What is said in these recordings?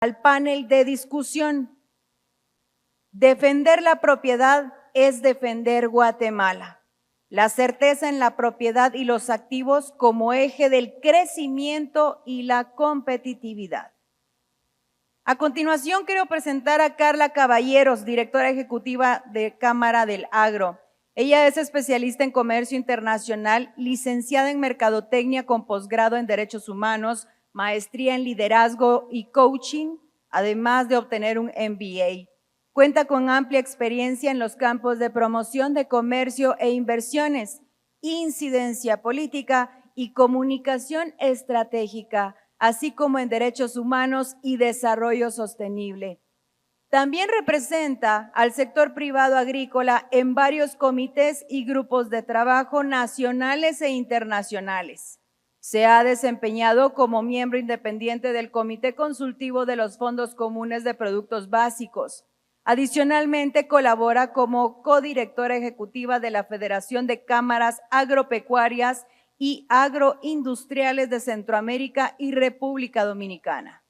Al panel de discusión. Defender la propiedad es defender Guatemala. La certeza en la propiedad y los activos como eje del crecimiento y la competitividad. A continuación quiero presentar a Carla Caballeros, directora ejecutiva de Cámara del Agro. Ella es especialista en comercio internacional, licenciada en mercadotecnia con posgrado en derechos humanos, maestría en liderazgo y coaching, además de obtener un MBA. Cuenta con amplia experiencia en los campos de promoción de comercio e inversiones, incidencia política y comunicación estratégica, así como en derechos humanos y desarrollo sostenible. También representa al sector privado agrícola en varios comités y grupos de trabajo nacionales e internacionales. Se ha desempeñado como miembro independiente del Comité Consultivo de los Fondos Comunes de Productos Básicos. Adicionalmente, colabora como codirectora ejecutiva de la Federación de Cámaras Agropecuarias y Agroindustriales de Centroamérica y República Dominicana.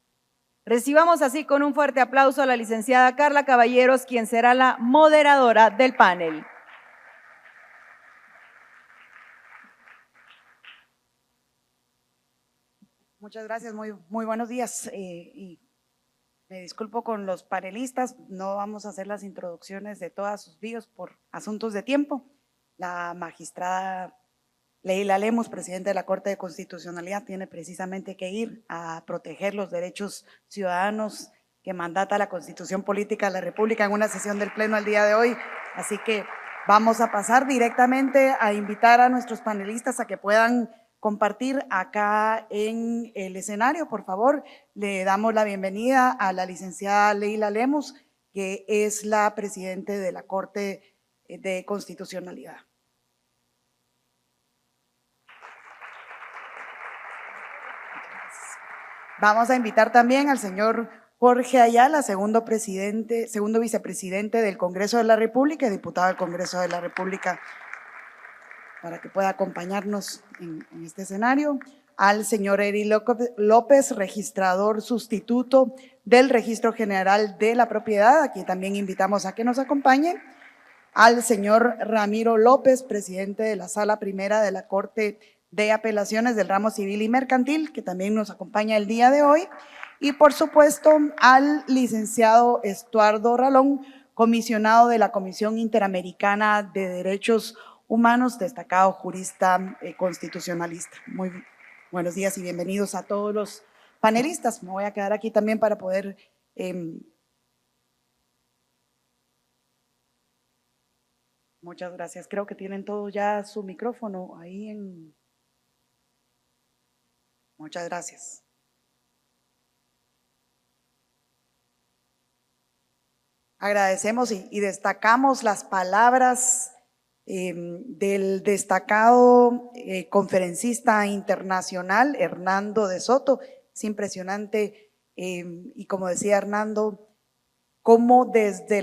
Recibamos así con un fuerte aplauso a la licenciada Carla Caballeros, quien será la moderadora del panel. Muchas gracias, muy buenos días. Y me disculpo con los panelistas, no vamos a hacer las introducciones de todas sus bios por asuntos de tiempo. La magistrada Leila Lemos, presidenta de la Corte de Constitucionalidad, tiene precisamente que ir a proteger los derechos ciudadanos que mandata la Constitución Política de la República en una sesión del Pleno el día de hoy. Así que vamos a pasar directamente a invitar a nuestros panelistas a que puedan compartir acá en el escenario. Por favor, le damos la bienvenida a la licenciada Leila Lemos, que es la presidenta de la Corte de Constitucionalidad. Vamos a invitar también al señor Jorge Ayala, segundo vicepresidente del Congreso de la República y diputado del Congreso de la República, para que pueda acompañarnos en este escenario. Al señor Eri López, registrador sustituto del Registro General de la Propiedad, a quien también invitamos a que nos acompañe. Al señor Ramiro López, presidente de la Sala Primera de la Corte de Apelaciones del Ramo Civil y Mercantil, que también nos acompaña el día de hoy. Y por supuesto al licenciado Estuardo Ralón, comisionado de la Comisión Interamericana de Derechos Humanos, destacado jurista constitucionalista. Muy buenos días y bienvenidos a todos los panelistas. Me voy a quedar aquí también para poder muchas gracias. Creo que tienen todos ya su micrófono ahí en… Muchas gracias. Agradecemos y destacamos las palabras del destacado conferencista internacional Hernando de Soto. Es impresionante y como decía Hernando, cómo desde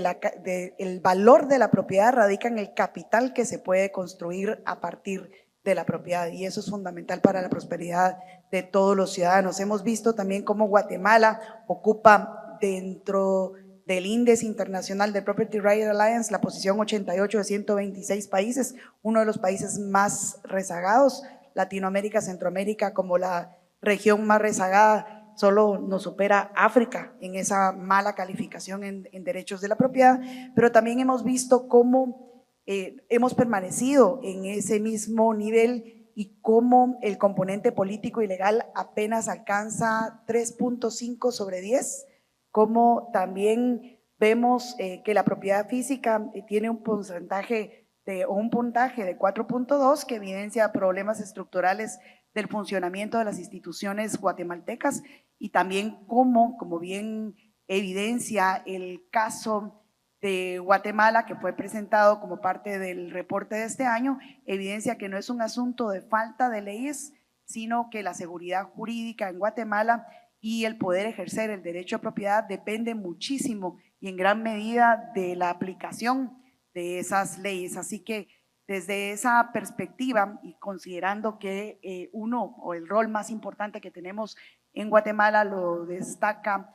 el valor de la propiedad radica en el capital que se puede construir a partir de la propiedad, y eso es fundamental para la prosperidad de todos los ciudadanos. Hemos visto también cómo Guatemala ocupa dentro del índice internacional de Property Rights Alliance la posición 88 de 126 países, uno de los países más rezagados. Latinoamérica, Centroamérica como la región más rezagada, solo nos supera África en esa mala calificación en derechos de la propiedad, pero también hemos visto cómo hemos permanecido en ese mismo nivel y cómo el componente político y legal apenas alcanza 3.5 sobre 10, como también vemos que la propiedad física tiene un puntaje de 4.2 que evidencia problemas estructurales del funcionamiento de las instituciones guatemaltecas, y también como bien evidencia el caso de Guatemala, que fue presentado como parte del reporte de este año, evidencia que no es un asunto de falta de leyes, sino que la seguridad jurídica en Guatemala y el poder ejercer el derecho a propiedad depende muchísimo y en gran medida de la aplicación de esas leyes. Así que desde esa perspectiva y considerando que el rol más importante que tenemos en Guatemala lo destaca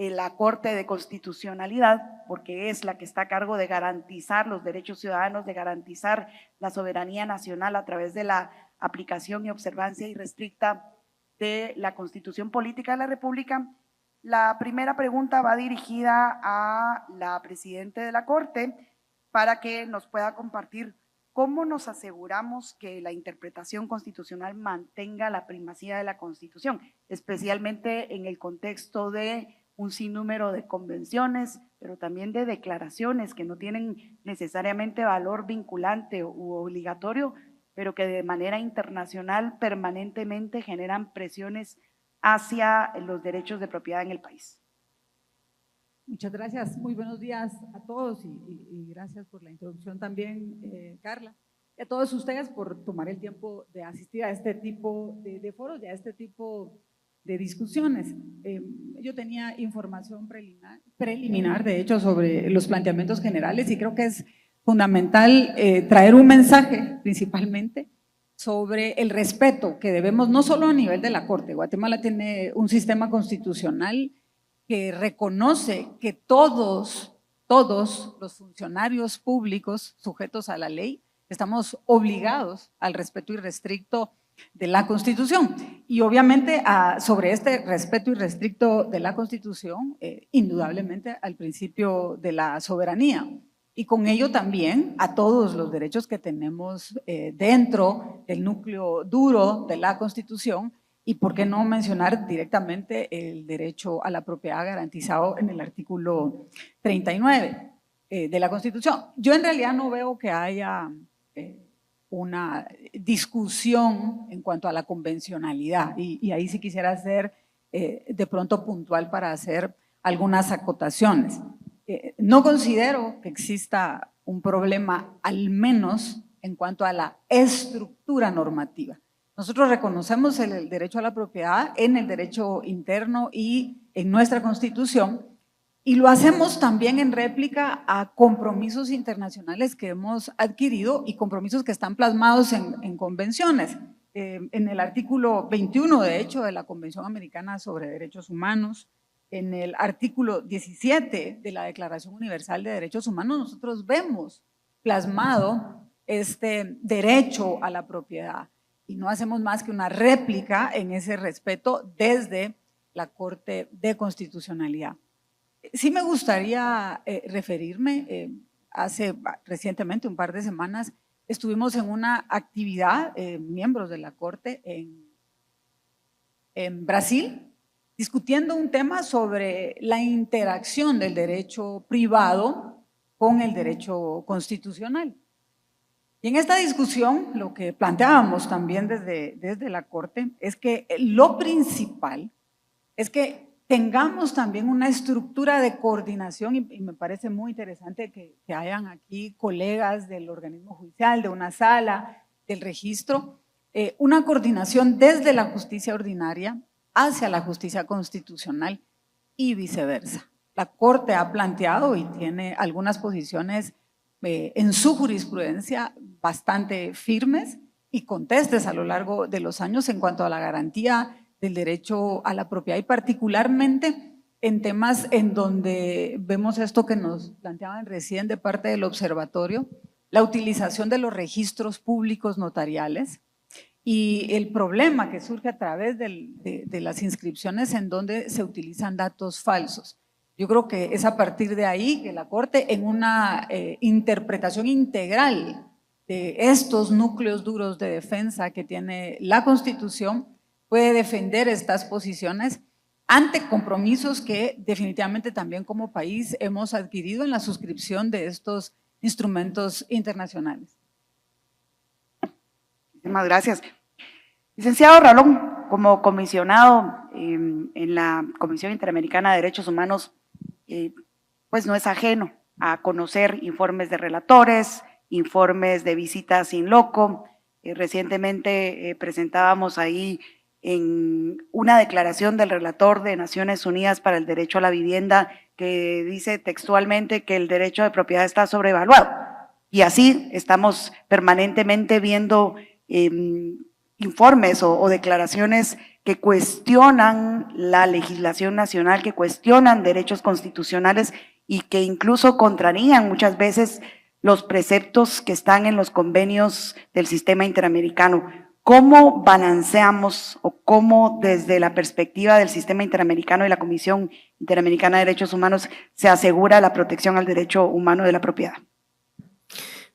la Corte de Constitucionalidad, porque es la que está a cargo de garantizar los derechos ciudadanos, de garantizar la soberanía nacional a través de la aplicación y observancia irrestricta de la Constitución Política de la República. La primera pregunta va dirigida a la presidenta de la Corte para que nos pueda compartir cómo nos aseguramos que la interpretación constitucional mantenga la primacía de la Constitución, especialmente en el contexto de un sinnúmero de convenciones, pero también de declaraciones que no tienen necesariamente valor vinculante u obligatorio, pero que de manera internacional permanentemente generan presiones hacia los derechos de propiedad en el país. Muchas gracias, muy buenos días a todos y gracias por la introducción también, Carla, y a todos ustedes por tomar el tiempo de asistir a este tipo de foros y a este tipo de discusiones. Yo tenía información preliminar, de hecho, sobre los planteamientos generales y creo que es fundamental traer un mensaje principalmente sobre el respeto que debemos, no solo a nivel de la Corte. Guatemala tiene un sistema constitucional que reconoce que todos los funcionarios públicos sujetos a la ley estamos obligados al respeto irrestricto de la Constitución. Y obviamente sobre este respeto irrestricto de la Constitución, indudablemente al principio de la soberanía. Y con ello también a todos los derechos que tenemos dentro del núcleo duro de la Constitución, y por qué no mencionar directamente el derecho a la propiedad garantizado en el artículo 39 de la Constitución. Yo en realidad no veo que haya una discusión en cuanto a la convencionalidad, y ahí sí quisiera ser de pronto puntual para hacer algunas acotaciones. No considero que exista un problema, al menos en cuanto a la estructura normativa. Nosotros reconocemos el derecho a la propiedad en el derecho interno y en nuestra Constitución, y lo hacemos también en réplica a compromisos internacionales que hemos adquirido y compromisos que están plasmados en convenciones. En el artículo 21, de hecho, de la Convención Americana sobre Derechos Humanos, en el artículo 17 de la Declaración Universal de Derechos Humanos, nosotros vemos plasmado este derecho a la propiedad y no hacemos más que una réplica en ese respeto desde la Corte de Constitucionalidad. Sí me gustaría referirme, recientemente, un par de semanas, estuvimos en una actividad, miembros de la Corte en Brasil, discutiendo un tema sobre la interacción del derecho privado con el derecho constitucional. Y en esta discusión lo que planteábamos también desde la Corte es que lo principal es que tengamos también una estructura de coordinación, y me parece muy interesante que hayan aquí colegas del organismo judicial, de una sala, del registro, una coordinación desde la justicia ordinaria hacia la justicia constitucional y viceversa. La Corte ha planteado y tiene algunas posiciones en su jurisprudencia bastante firmes y contestes a lo largo de los años en cuanto a la garantía del derecho a la propiedad, y particularmente en temas en donde vemos esto que nos planteaban recién de parte del observatorio, la utilización de los registros públicos notariales y el problema que surge a través de las inscripciones en donde se utilizan datos falsos. Yo creo que es a partir de ahí que la Corte, en una interpretación integral de estos núcleos duros de defensa que tiene la Constitución, puede defender estas posiciones ante compromisos que definitivamente también como país hemos adquirido en la suscripción de estos instrumentos internacionales. Muchísimas gracias. Licenciado Ralón, como comisionado en la Comisión Interamericana de Derechos Humanos, pues no es ajeno a conocer informes de relatores, informes de visitas in loco. Recientemente presentábamos ahí en una declaración del relator de Naciones Unidas para el Derecho a la Vivienda que dice textualmente que el derecho de propiedad está sobrevaluado. Y así estamos permanentemente viendo informes o declaraciones que cuestionan la legislación nacional, que cuestionan derechos constitucionales y que incluso contrarían muchas veces los preceptos que están en los convenios del sistema interamericano. ¿Cómo balanceamos o cómo desde la perspectiva del sistema interamericano y la Comisión Interamericana de Derechos Humanos se asegura la protección al derecho humano de la propiedad?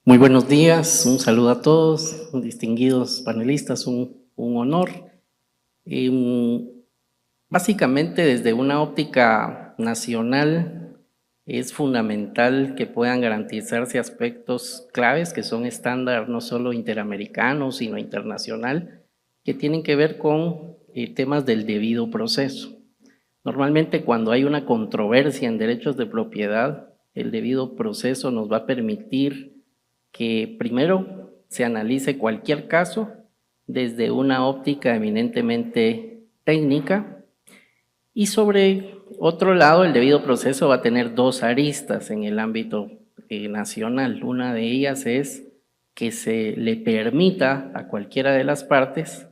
Muy buenos días, un saludo a todos, distinguidos panelistas, un honor. Básicamente desde una óptica nacional es fundamental que puedan garantizarse aspectos claves que son estándar no solo interamericano, sino internacional, que tienen que ver con temas del debido proceso. Normalmente cuando hay una controversia en derechos de propiedad, el debido proceso nos va a permitir que primero se analice cualquier caso desde una óptica eminentemente técnica y sobre otro lado el debido proceso va a tener dos aristas en el ámbito nacional. Una de ellas es que se le permita a cualquiera de las partes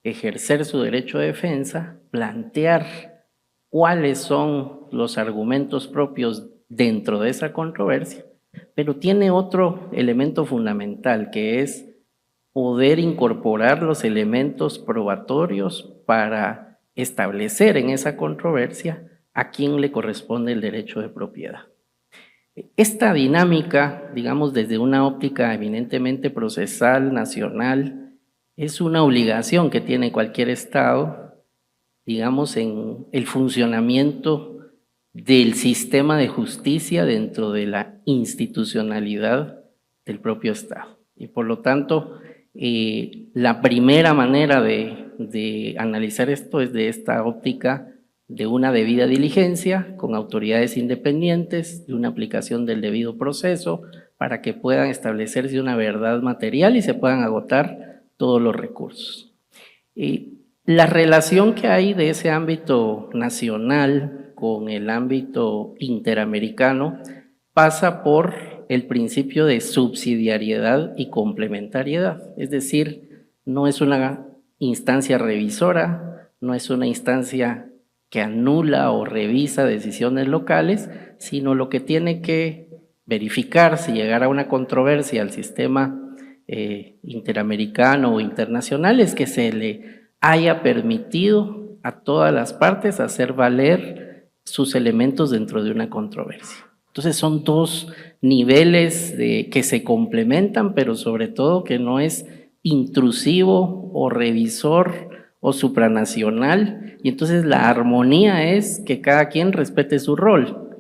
ejercer su derecho de defensa, plantear cuáles son los argumentos propios dentro de esa controversia, pero tiene otro elemento fundamental que es poder incorporar los elementos probatorios para establecer en esa controversia a quién le corresponde el derecho de propiedad. Esta dinámica, digamos desde una óptica eminentemente procesal, nacional, es una obligación que tiene cualquier Estado, digamos en el funcionamiento del sistema de justicia dentro de la institucionalidad del propio Estado. Y por lo tanto, la primera manera de analizar esto es de esta óptica de una debida diligencia con autoridades independientes, de una aplicación del debido proceso para que puedan establecerse una verdad material y se puedan agotar todos los recursos. La relación que hay de ese ámbito nacional con el ámbito interamericano pasa por el principio de subsidiariedad y complementariedad, es decir, no es una instancia revisora, no es una instancia que anula o revisa decisiones locales, sino lo que tiene que verificar si llegara a una controversia al sistema interamericano o internacional es que se le haya permitido a todas las partes hacer valer sus elementos dentro de una controversia. Entonces son dos niveles que se complementan, pero sobre todo que no es intrusivo o revisor o supranacional, y entonces la armonía es que cada quien respete su rol,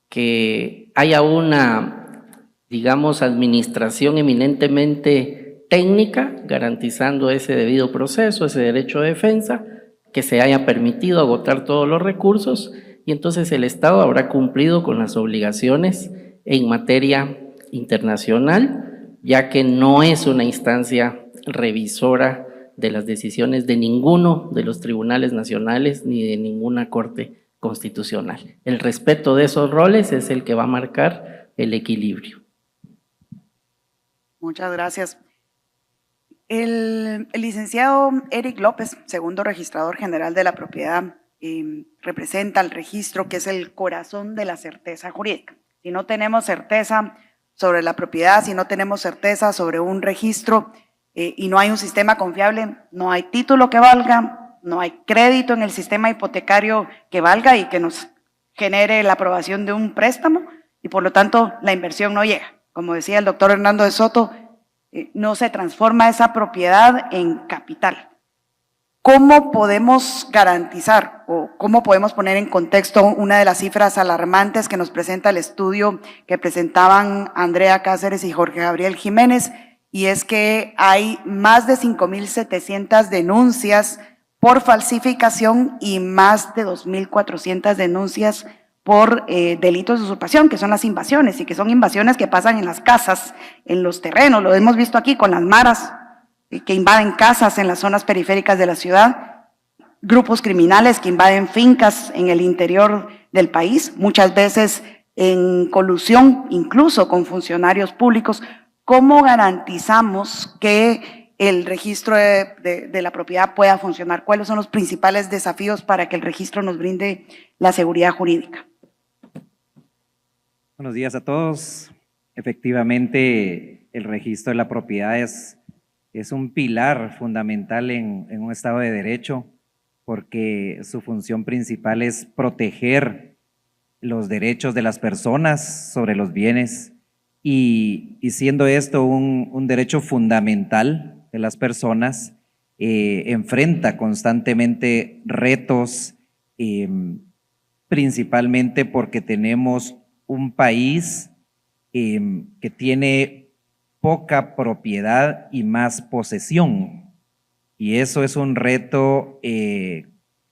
que haya una, digamos, administración eminentemente técnica, garantizando ese debido proceso, ese derecho de defensa, que se haya permitido agotar todos los recursos, y entonces el Estado habrá cumplido con las obligaciones en materia internacional, ya que no es una instancia revisora de las decisiones de ninguno de los tribunales nacionales ni de ninguna corte constitucional. El respeto de esos roles es el que va a marcar el equilibrio. Muchas gracias. El licenciado Eric López, segundo registrador general de la propiedad, representa el registro que es el corazón de la certeza jurídica. Si no tenemos certeza sobre la propiedad, si no tenemos certeza sobre un registro y no hay un sistema confiable, no hay título que valga, no hay crédito en el sistema hipotecario que valga y que nos genere la aprobación de un préstamo y por lo tanto la inversión no llega. Como decía el doctor Hernando de Soto, no se transforma esa propiedad en capital. ¿Cómo podemos garantizar o cómo podemos poner en contexto una de las cifras alarmantes que nos presenta el estudio que presentaban Andrea Cáceres y Jorge Gabriel Jiménez? Y es que hay más de 5.700 denuncias por falsificación y más de 2.400 denuncias por delitos de usurpación, que son las invasiones, y que son invasiones que pasan en las casas, en los terrenos, lo hemos visto aquí con las maras, que invaden casas en las zonas periféricas de la ciudad, grupos criminales que invaden fincas en el interior del país, muchas veces en colusión incluso con funcionarios públicos. ¿Cómo garantizamos que el registro de la propiedad pueda funcionar? ¿Cuáles son los principales desafíos para que el registro nos brinde la seguridad jurídica? Buenos días a todos. Efectivamente, el registro de la propiedad es un pilar fundamental en un Estado de Derecho, porque su función principal es proteger los derechos de las personas sobre los bienes y siendo esto un derecho fundamental de las personas, enfrenta constantemente retos, principalmente porque tenemos un país que tiene poca propiedad y más posesión. Y eso es un reto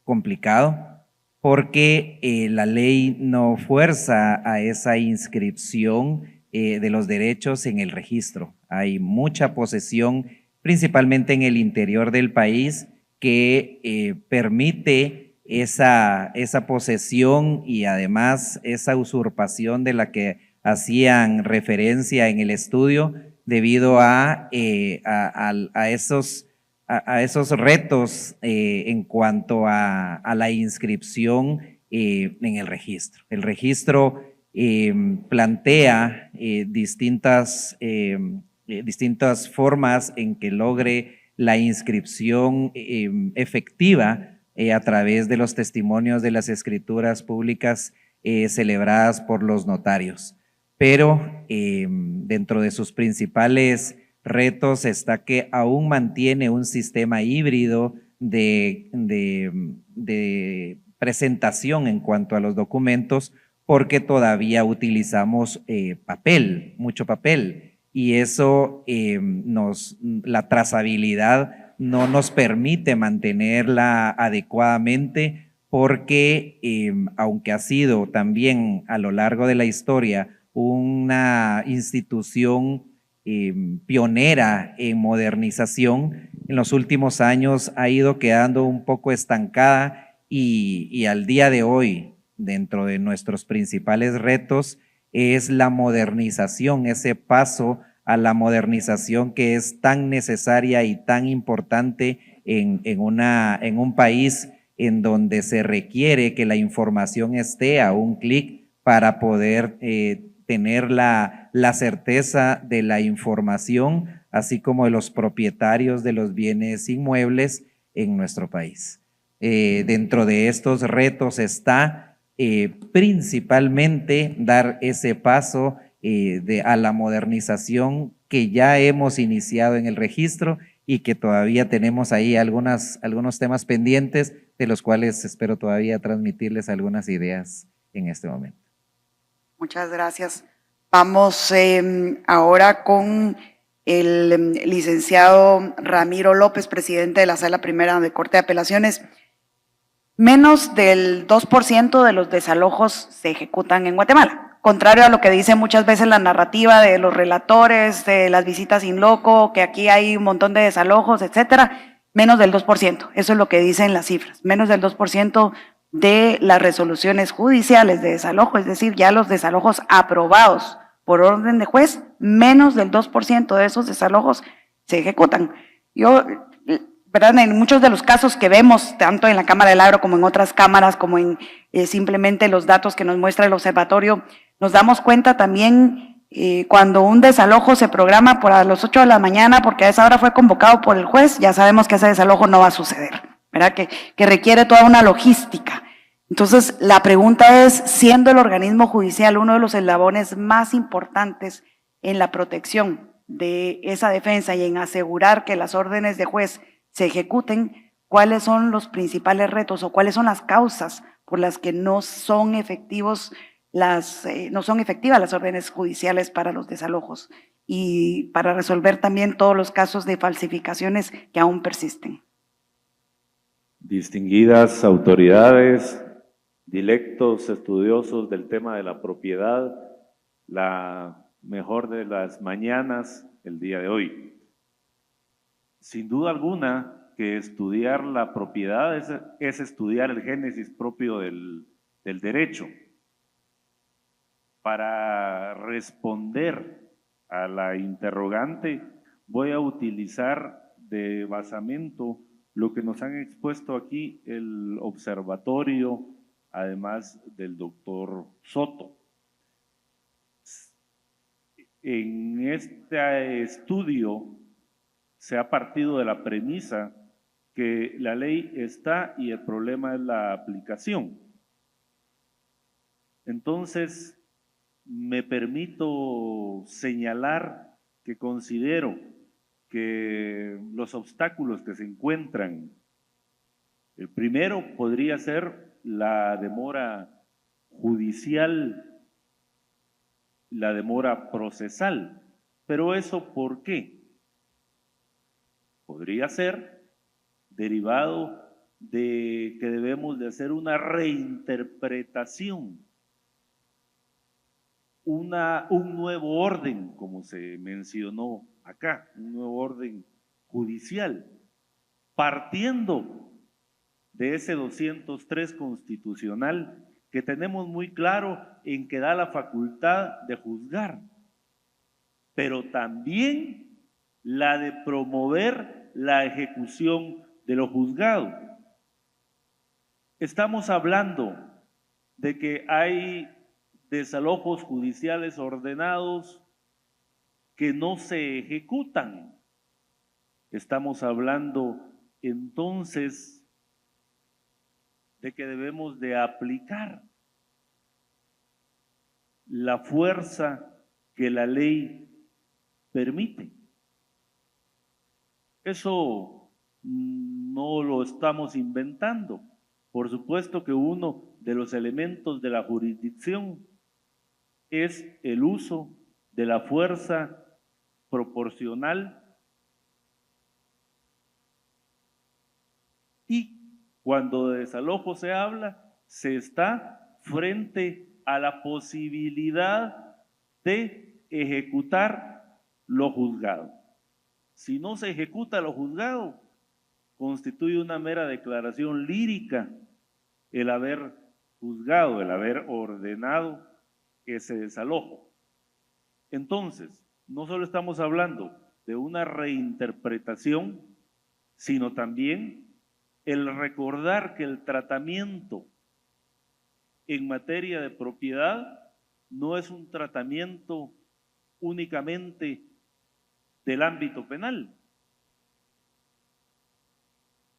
complicado porque la ley no fuerza a esa inscripción de los derechos en el registro. Hay mucha posesión, principalmente en el interior del país, que permite esa posesión y además esa usurpación de la que hacían referencia en el estudio debido a esos retos en cuanto a la inscripción en el registro. El registro plantea distintas formas en que logre la inscripción efectiva a través de los testimonios de las escrituras públicas celebradas por los notarios. Pero dentro de sus principales retos está que aún mantiene un sistema híbrido de presentación en cuanto a los documentos, porque todavía utilizamos papel, mucho papel, y eso la trazabilidad no nos permite mantenerla adecuadamente, porque aunque ha sido también a lo largo de la historia una institución pionera en modernización, en los últimos años ha ido quedando un poco estancada y al día de hoy, dentro de nuestros principales retos, es la modernización, ese paso a la modernización que es tan necesaria y tan importante en un país en donde se requiere que la información esté a un clic para poder tener la certeza de la información, así como de los propietarios de los bienes inmuebles en nuestro país. Dentro de estos retos está principalmente dar ese paso a la modernización que ya hemos iniciado en el registro y que todavía tenemos ahí algunos temas pendientes, de los cuales espero todavía transmitirles algunas ideas en este momento. Muchas gracias. Vamos ahora con el licenciado Ramiro López, presidente de la Sala Primera de Corte de Apelaciones. Menos del 2% de los desalojos se ejecutan en Guatemala, contrario a lo que dice muchas veces la narrativa de los relatores, de las visitas in loco, que aquí hay un montón de desalojos, etcétera. Menos del 2%, eso es lo que dicen las cifras, menos del 2% de las resoluciones judiciales de desalojo, es decir, ya los desalojos aprobados por orden de juez, menos del 2% de esos desalojos se ejecutan. ¿Verdad? En muchos de los casos que vemos, tanto en la Cámara del Agro como en otras cámaras, como en simplemente los datos que nos muestra el observatorio, nos damos cuenta también cuando un desalojo se programa por a las 8 de la mañana, porque a esa hora fue convocado por el juez, ya sabemos que ese desalojo no va a suceder, ¿verdad? Que requiere toda una logística. Entonces, la pregunta es, siendo el organismo judicial uno de los eslabones más importantes en la protección de esa defensa y en asegurar que las órdenes de juez se ejecuten, ¿cuáles son los principales retos o cuáles son las causas por las que no son efectivas las órdenes judiciales para los desalojos y para resolver también todos los casos de falsificaciones que aún persisten? Distinguidas autoridades, dilectos estudiosos del tema de la propiedad, la mejor de las mañanas el día de hoy. Sin duda alguna que estudiar la propiedad es estudiar el génesis propio del derecho. Para responder a la interrogante voy a utilizar de basamento lo que nos han expuesto aquí el observatorio, además del doctor Soto. En este estudio se ha partido de la premisa que la ley está y el problema es la aplicación. Entonces, me permito señalar que considero que los obstáculos que se encuentran, el primero podría ser la demora judicial, la demora procesal. Pero eso, ¿por qué? Podría ser derivado de que debemos de hacer una reinterpretación, un nuevo orden, como se mencionó acá, un nuevo orden judicial, partiendo de ese 203 constitucional que tenemos muy claro en que da la facultad de juzgar, pero también la de promover la ejecución de lo juzgado. Estamos hablando de que hay desalojos judiciales ordenados que no se ejecutan. Estamos hablando entonces de que debemos de aplicar la fuerza que la ley permite. Eso no lo estamos inventando. Por supuesto que uno de los elementos de la jurisdicción es el uso de la fuerza proporcional, y cuando de desalojo se habla, se está frente a la posibilidad de ejecutar lo juzgado. Si no se ejecuta lo juzgado, constituye una mera declaración lírica el haber juzgado, el haber ordenado ese desalojo. Entonces, no solo estamos hablando de una reinterpretación, sino también el recordar que el tratamiento en materia de propiedad no es un tratamiento únicamente del ámbito penal.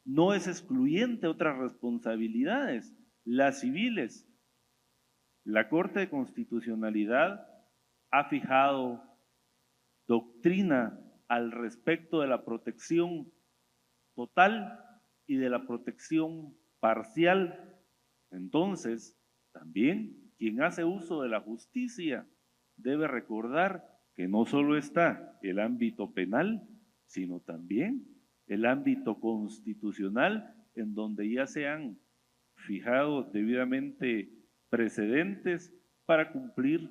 No es excluyente otras responsabilidades, las civiles. La Corte de Constitucionalidad ha fijado doctrina al respecto de la protección total y de la protección parcial. Entonces, también quien hace uso de la justicia debe recordar que no solo está el ámbito penal, sino también el ámbito constitucional, en donde ya se han fijado debidamente precedentes para cumplir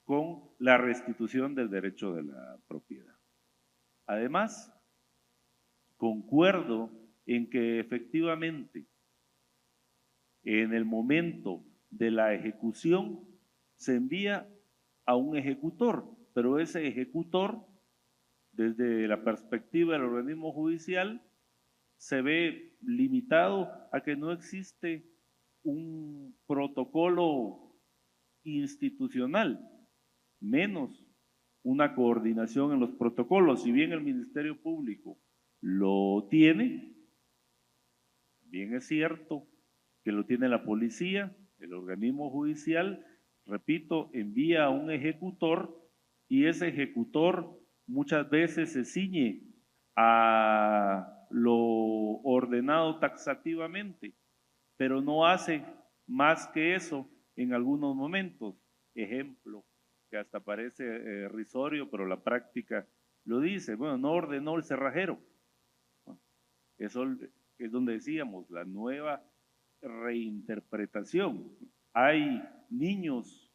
con la restitución del derecho de la propiedad. Además, concuerdo en que efectivamente en el momento de la ejecución se envía a un ejecutor, pero ese ejecutor, desde la perspectiva del organismo judicial, se ve limitado a que no existe un protocolo institucional, menos una coordinación en los protocolos. Si bien el Ministerio Público lo tiene, bien es cierto que lo tiene la policía, el organismo judicial, repito, envía a un ejecutor y ese ejecutor muchas veces se ciñe a lo ordenado taxativamente, pero no hace más que eso en algunos momentos. Ejemplo, que hasta parece risorio, pero la práctica lo dice. Bueno, no ordenó el cerrajero. Eso es donde decíamos, la nueva reinterpretación. Hay niños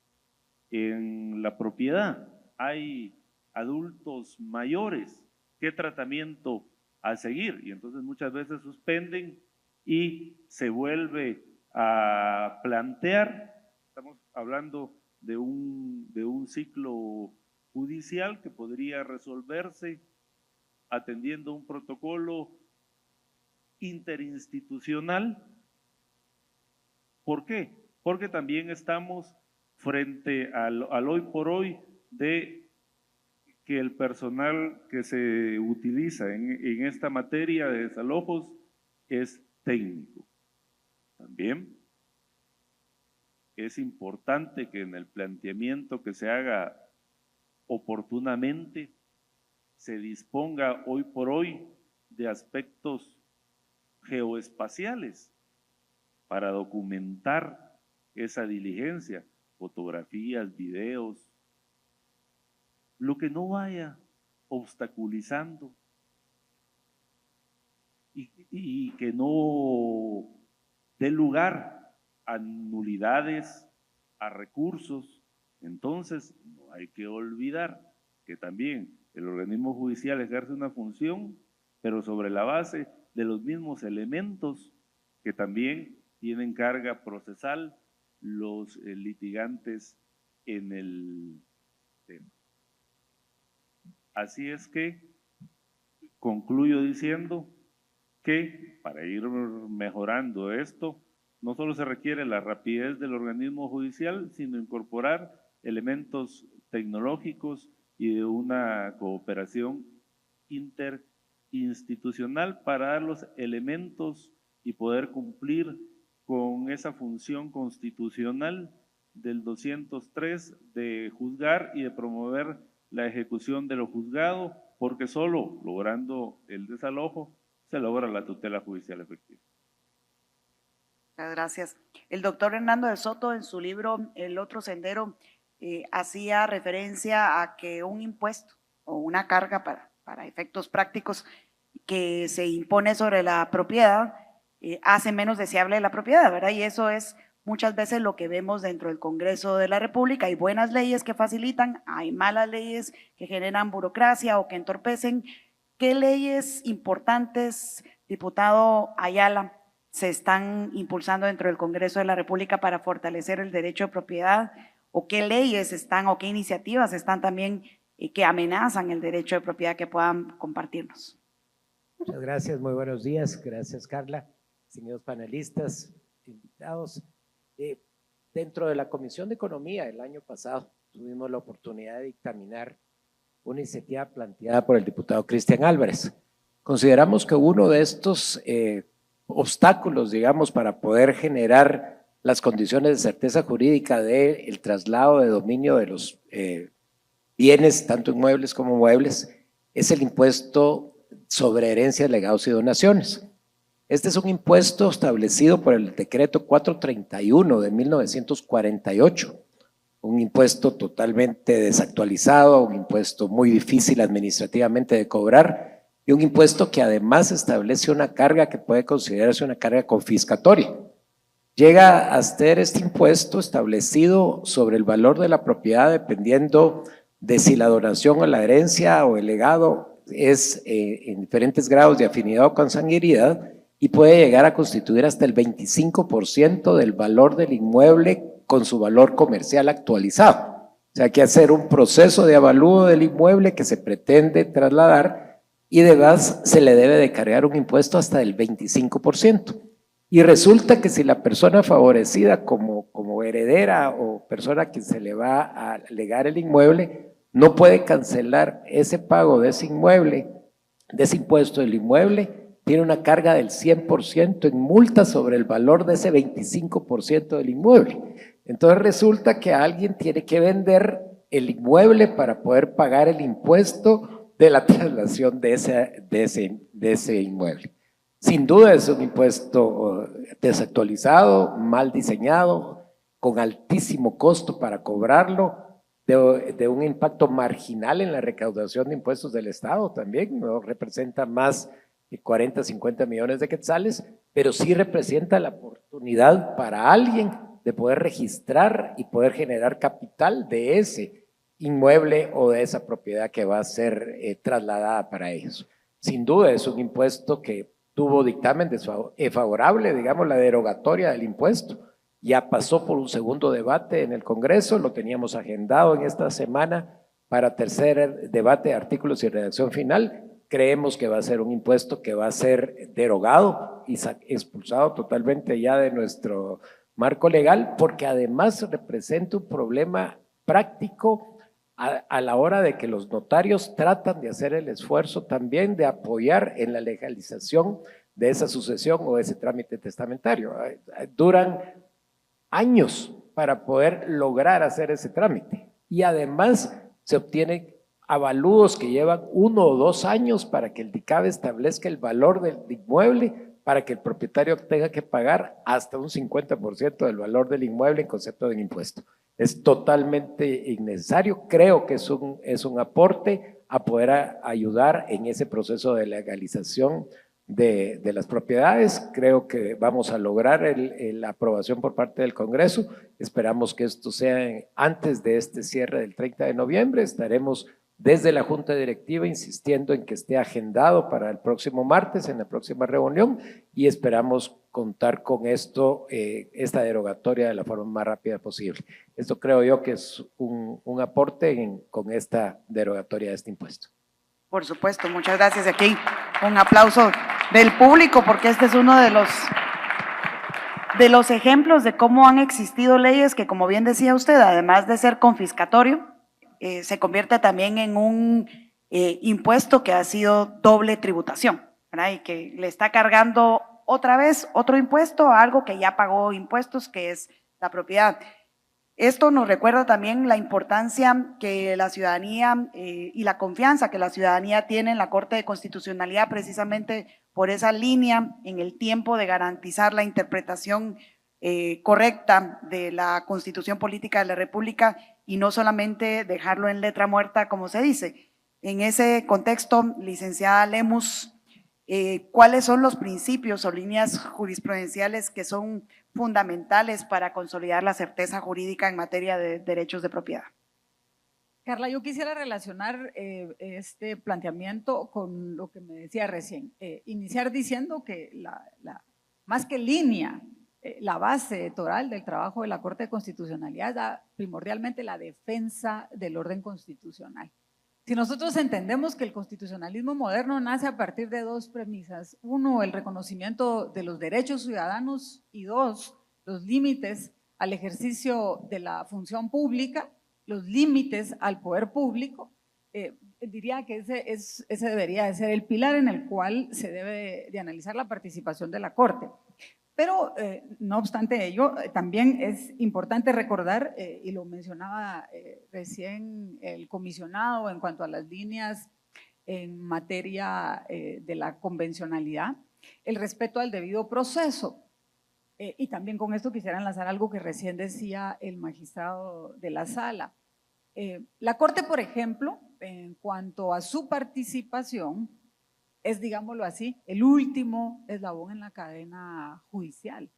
en la propiedad, hay adultos mayores, ¿qué tratamiento a seguir? Y entonces muchas veces suspenden y se vuelve a plantear. Estamos hablando de un ciclo judicial que podría resolverse atendiendo un protocolo interinstitucional. ¿Por qué? Porque también estamos frente al hoy por hoy de que el personal que se utiliza en esta materia de desalojos es técnico. También es importante que en el planteamiento que se haga oportunamente se disponga hoy por hoy de aspectos geoespaciales para documentar esa diligencia, fotografías, videos, lo que no vaya obstaculizando y que no dé lugar a nulidades, a recursos. Entonces, no hay que olvidar que también el organismo judicial ejerce una función, pero sobre la base de los mismos elementos que también tienen carga procesal los litigantes en el tema. Así es que concluyo diciendo que para ir mejorando esto, no solo se requiere la rapidez del organismo judicial, sino incorporar elementos tecnológicos y de una cooperación interinstitucional para dar los elementos y poder cumplir con esa función constitucional del 203 de juzgar y de promover la ejecución de lo juzgado, porque solo logrando el desalojo se logra la tutela judicial efectiva. Muchas gracias. El doctor Hernando de Soto en su libro El otro sendero hacía referencia a que un impuesto o una carga para efectos prácticos que se impone sobre la propiedad hace menos deseable la propiedad, ¿verdad? Y eso es muchas veces lo que vemos dentro del Congreso de la República. Hay buenas leyes que facilitan, hay malas leyes que generan burocracia o que entorpecen. ¿Qué leyes importantes, diputado Ayala, se están impulsando dentro del Congreso de la República para fortalecer el derecho de propiedad? ¿O qué leyes están o qué iniciativas están también que amenazan el derecho de propiedad que puedan compartirnos? Muchas gracias, muy buenos días. Gracias, Carla. Señores panelistas, invitados. Dentro de la Comisión de Economía el año pasado tuvimos la oportunidad de dictaminar una iniciativa planteada por el diputado Cristian Álvarez. Consideramos que uno de estos obstáculos, digamos, para poder generar las condiciones de certeza jurídica del traslado de dominio de los bienes, tanto inmuebles como muebles, es el impuesto sobre herencias, legados y donaciones. Este es un impuesto establecido por el decreto 431 de 1948, un impuesto totalmente desactualizado, un impuesto muy difícil administrativamente de cobrar y un impuesto que además establece una carga que puede considerarse una carga confiscatoria. Llega a ser este impuesto establecido sobre el valor de la propiedad dependiendo de si la donación o la herencia o el legado es en diferentes grados de afinidad o consanguinidad y puede llegar a constituir hasta el 25% del valor del inmueble con su valor comercial actualizado. O sea, hay que hacer un proceso de avalúo del inmueble que se pretende trasladar y además se le debe de cargar un impuesto hasta del 25%. Y resulta que si la persona favorecida como heredera o persona que se le va a legar el inmueble no puede cancelar ese pago de ese inmueble, de ese impuesto del inmueble, tiene una carga del 100% en multa sobre el valor de ese 25% del inmueble. Entonces resulta que alguien tiene que vender el inmueble para poder pagar el impuesto de la traslación de ese inmueble. Sin duda es un impuesto desactualizado, mal diseñado, con altísimo costo para cobrarlo, de un impacto marginal en la recaudación de impuestos del Estado también, no representa más de 40, 50 millones de quetzales, pero sí representa la oportunidad para alguien de poder registrar y poder generar capital de ese inmueble o de esa propiedad que va a ser trasladada para ellos. Sin duda es un impuesto que tuvo dictamen favorable, digamos, la derogatoria del impuesto. Ya pasó por un segundo debate en el Congreso, lo teníamos agendado en esta semana para tercer debate de artículos y redacción final, creemos que va a ser un impuesto que va a ser derogado y expulsado totalmente ya de nuestro marco legal, porque además representa un problema práctico a la hora de que los notarios tratan de hacer el esfuerzo también de apoyar en la legalización de esa sucesión o de ese trámite testamentario. Duran años para poder lograr hacer ese trámite y además se obtienen avalúos que llevan 1 o 2 años para que el DICABE establezca el valor del inmueble para que el propietario tenga que pagar hasta un 50% del valor del inmueble en concepto de impuesto. Es totalmente innecesario, creo que es un aporte a poder ayudar en ese proceso de legalización de las propiedades. Creo que vamos a lograr la aprobación por parte del Congreso. Esperamos que esto sea antes de este cierre del 30 de noviembre. Estaremos desde la Junta Directiva insistiendo en que esté agendado para el próximo martes, en la próxima reunión, y esperamos contar con esto, esta derogatoria de la forma más rápida posible. Esto creo yo que es un aporte con esta derogatoria de este impuesto. Por supuesto, muchas gracias. Aquí un aplauso del público, porque este es uno de los ejemplos de cómo han existido leyes que, como bien decía usted, además de ser confiscatorio, se convierte también en un impuesto que ha sido doble tributación, ¿verdad? Y que le está cargando otra vez otro impuesto a algo que ya pagó impuestos, que es la propiedad. Esto nos recuerda también la importancia que la ciudadanía y la confianza que la ciudadanía tiene en la Corte de Constitucionalidad, precisamente por esa línea en el tiempo de garantizar la interpretación correcta de la Constitución Política de la República y no solamente dejarlo en letra muerta, como se dice. En ese contexto, licenciada Lemus, ¿cuáles son los principios o líneas jurisprudenciales que son fundamentales para consolidar la certeza jurídica en materia de derechos de propiedad? Carla, yo quisiera relacionar este planteamiento con lo que me decía recién. Iniciar diciendo que más que línea, la base toral del trabajo de la Corte de Constitucionalidad da primordialmente la defensa del orden constitucional. Si nosotros entendemos que el constitucionalismo moderno nace a partir de 2 premisas: 1, el reconocimiento de los derechos ciudadanos, y 2, los límites al ejercicio de la función pública, los límites al poder público, diría que ese debería de ser el pilar en el cual se debe de analizar la participación de la Corte. Pero no obstante ello, también es importante recordar, y lo mencionaba recién el comisionado en cuanto a las líneas en materia de la convencionalidad, el respeto al debido proceso. Y también con esto quisiera enlazar algo que recién decía el magistrado de la sala. La Corte, por ejemplo, en cuanto a su participación, es, digámoslo así, el último eslabón en la cadena judicial.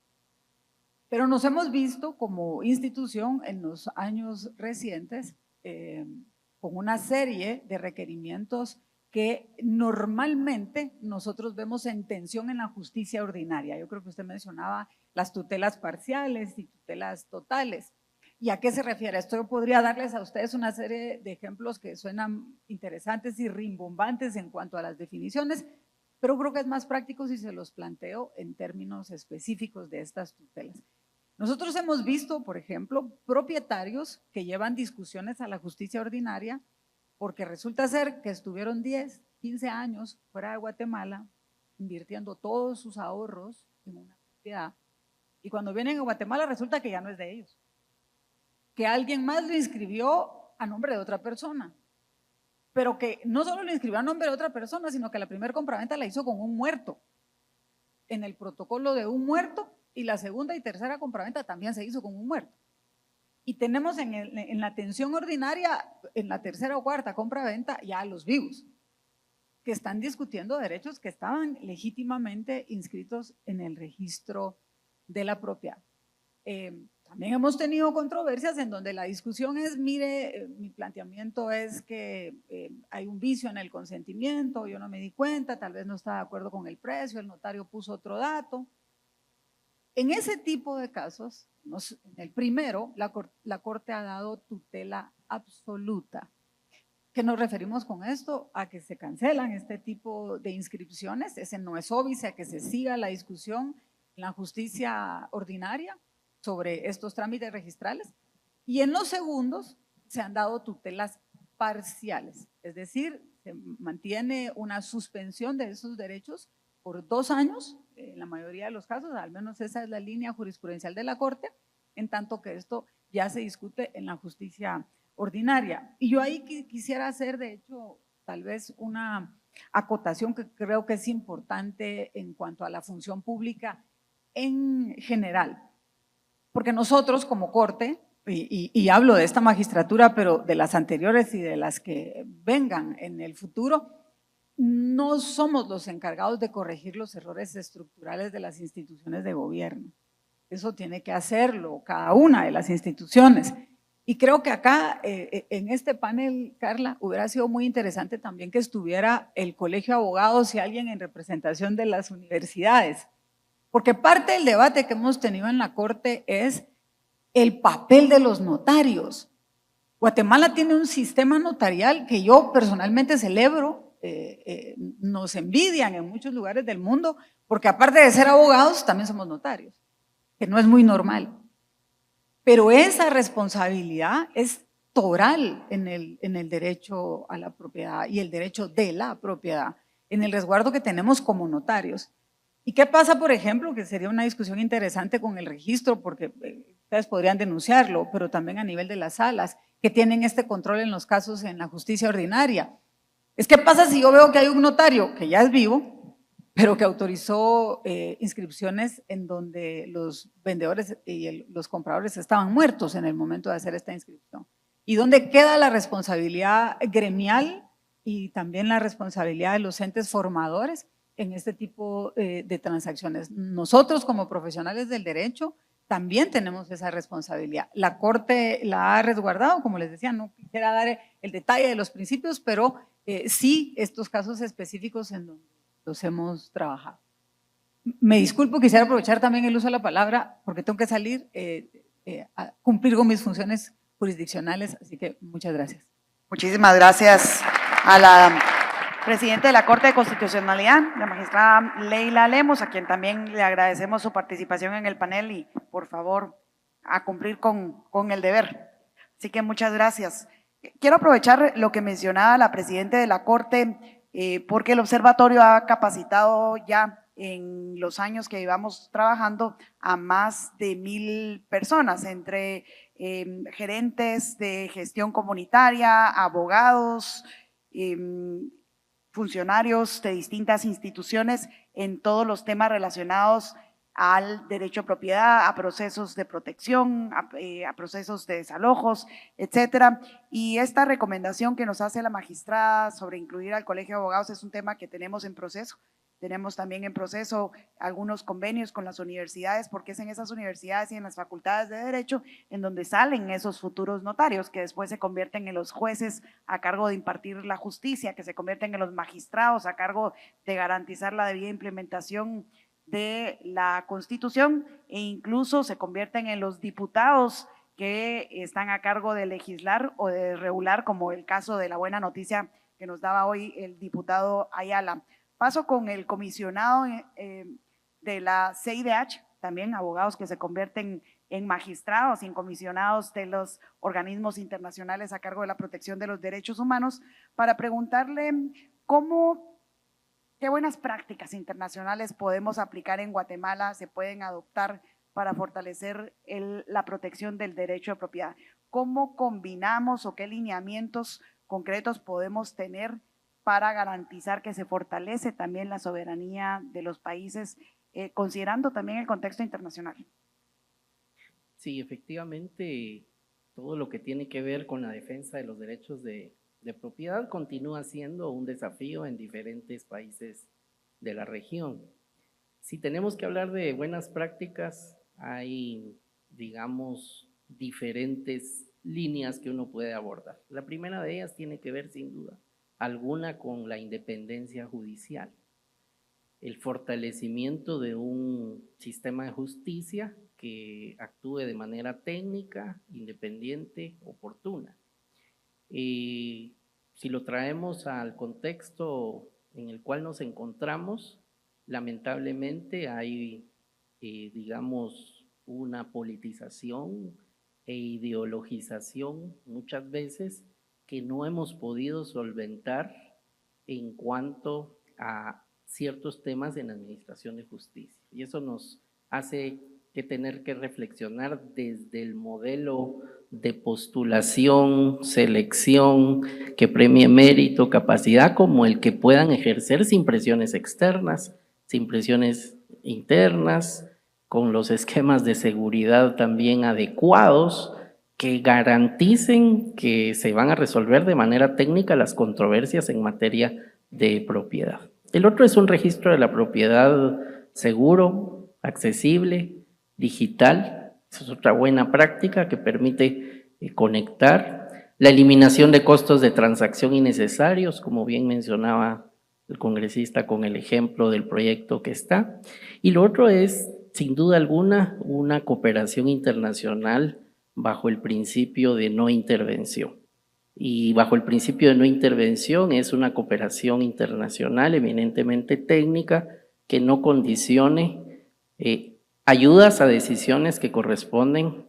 Pero nos hemos visto como institución en los años recientes con una serie de requerimientos que normalmente nosotros vemos en tensión en la justicia ordinaria. Yo creo que usted mencionaba las tutelas parciales y tutelas totales. ¿Y a qué se refiere esto? Yo podría darles a ustedes una serie de ejemplos que suenan interesantes y rimbombantes en cuanto a las definiciones, pero creo que es más práctico si se los planteo en términos específicos de estas tutelas. Nosotros hemos visto, por ejemplo, propietarios que llevan discusiones a la justicia ordinaria porque resulta ser que estuvieron 10, 15 años fuera de Guatemala invirtiendo todos sus ahorros en una propiedad y cuando vienen a Guatemala resulta que ya no es de ellos, que alguien más lo inscribió a nombre de otra persona, pero que no solo lo inscribió a nombre de otra persona, sino que la primera compraventa la hizo con un muerto, en el protocolo de un muerto, y la segunda y tercera compraventa también se hizo con un muerto. Y tenemos en la tensión ordinaria, en la tercera o cuarta compraventa, ya a los vivos, que están discutiendo derechos que estaban legítimamente inscritos en el registro de la propiedad. También hemos tenido controversias en donde la discusión es, mire, mi planteamiento es que hay un vicio en el consentimiento, yo no me di cuenta, tal vez no estaba de acuerdo con el precio, el notario puso otro dato. En ese tipo de casos, en el primero, la Corte ha dado tutela absoluta. ¿Qué nos referimos con esto? A que se cancelan este tipo de inscripciones, ese no es óbice, a que se siga la discusión en la justicia ordinaria sobre estos trámites registrales. Y en los segundos se han dado tutelas parciales, es decir, se mantiene una suspensión de esos derechos por 2 años, en la mayoría de los casos, al menos esa es la línea jurisprudencial de la Corte, en tanto que esto ya se discute en la justicia ordinaria. Y yo ahí quisiera hacer, de hecho, tal vez una acotación que creo que es importante en cuanto a la función pública en general, porque nosotros como Corte, y hablo de esta magistratura, pero de las anteriores y de las que vengan en el futuro, no somos los encargados de corregir los errores estructurales de las instituciones de gobierno. Eso tiene que hacerlo cada una de las instituciones. Y creo que acá, en este panel, Carla, hubiera sido muy interesante también que estuviera el Colegio de Abogados y alguien en representación de las universidades. Porque parte del debate que hemos tenido en la Corte es el papel de los notarios. Guatemala tiene un sistema notarial que yo personalmente celebro, nos envidian en muchos lugares del mundo, porque aparte de ser abogados, también somos notarios, que no es muy normal. Pero esa responsabilidad es toral en el derecho a la propiedad y el derecho de la propiedad, en el resguardo que tenemos como notarios. ¿Y qué pasa, por ejemplo, que sería una discusión interesante con el registro, porque ustedes podrían denunciarlo, pero también a nivel de las salas, que tienen este control en los casos en la justicia ordinaria? Es que pasa si yo veo que hay un notario que ya es vivo, pero que autorizó inscripciones en donde los vendedores y los compradores estaban muertos en el momento de hacer esta inscripción. ¿Y dónde queda la responsabilidad gremial y también la responsabilidad de los entes formadores en este tipo de transacciones? Nosotros como profesionales del derecho también tenemos esa responsabilidad. La Corte la ha resguardado, como les decía, no quisiera dar el detalle de los principios, pero sí estos casos específicos en donde los hemos trabajado. Me disculpo, quisiera aprovechar también el uso de la palabra porque tengo que salir a cumplir con mis funciones jurisdiccionales, así que muchas gracias. Muchísimas gracias a la presidenta de la Corte de Constitucionalidad, la magistrada Leila Lemos, a quien también le agradecemos su participación en el panel y por favor a cumplir con el deber. Así que muchas gracias. Quiero aprovechar lo que mencionaba la presidenta de la Corte, porque el observatorio ha capacitado ya en los años que llevamos trabajando a más de 1000 personas, entre gerentes de gestión comunitaria, abogados, funcionarios de distintas instituciones en todos los temas relacionados al derecho a propiedad, a procesos de protección, a procesos de desalojos, etcétera. Y esta recomendación que nos hace la magistrada sobre incluir al Colegio de Abogados es un tema que tenemos en proceso. Tenemos también en proceso algunos convenios con las universidades, porque es en esas universidades y en las facultades de Derecho en donde salen esos futuros notarios que después se convierten en los jueces a cargo de impartir la justicia, que se convierten en los magistrados a cargo de garantizar la debida implementación de la Constitución e incluso se convierten en los diputados que están a cargo de legislar o de regular, como el caso de la buena noticia que nos daba hoy el diputado Ayala. Paso con el comisionado de la CIDH, también abogados que se convierten en magistrados y en comisionados de los organismos internacionales a cargo de la protección de los derechos humanos, para preguntarle qué buenas prácticas internacionales podemos aplicar en Guatemala, se pueden adoptar para fortalecer la protección del derecho de propiedad. ¿Cómo combinamos o qué lineamientos concretos podemos tener para garantizar que se fortalece también la soberanía de los países, considerando también el contexto internacional? Sí, efectivamente, todo lo que tiene que ver con la defensa de los derechos de propiedad continúa siendo un desafío en diferentes países de la región. Si tenemos que hablar de buenas prácticas, hay, digamos, diferentes líneas que uno puede abordar. La primera de ellas tiene que ver, sin duda alguna, con la independencia judicial, el fortalecimiento de un sistema de justicia que actúe de manera técnica, independiente, oportuna. Si lo traemos al contexto en el cual nos encontramos, lamentablemente hay, digamos, una politización e ideologización muchas veces que no hemos podido solventar en cuanto a ciertos temas en la administración de justicia. Y eso nos hace que tener que reflexionar desde el modelo de postulación, selección, que premie mérito, capacidad, como el que puedan ejercer sin presiones externas, sin presiones internas, con los esquemas de seguridad también adecuados, que garanticen que se van a resolver de manera técnica las controversias en materia de propiedad. El otro es un registro de la propiedad seguro, accesible, digital. Esa es otra buena práctica que permite conectar. La eliminación de costos de transacción innecesarios, como bien mencionaba el congresista con el ejemplo del proyecto que está. Y lo otro es, sin duda alguna, una cooperación internacional bajo el principio de no intervención. Y bajo el principio de no intervención es una cooperación internacional eminentemente técnica que no condicione ayudas a decisiones que corresponden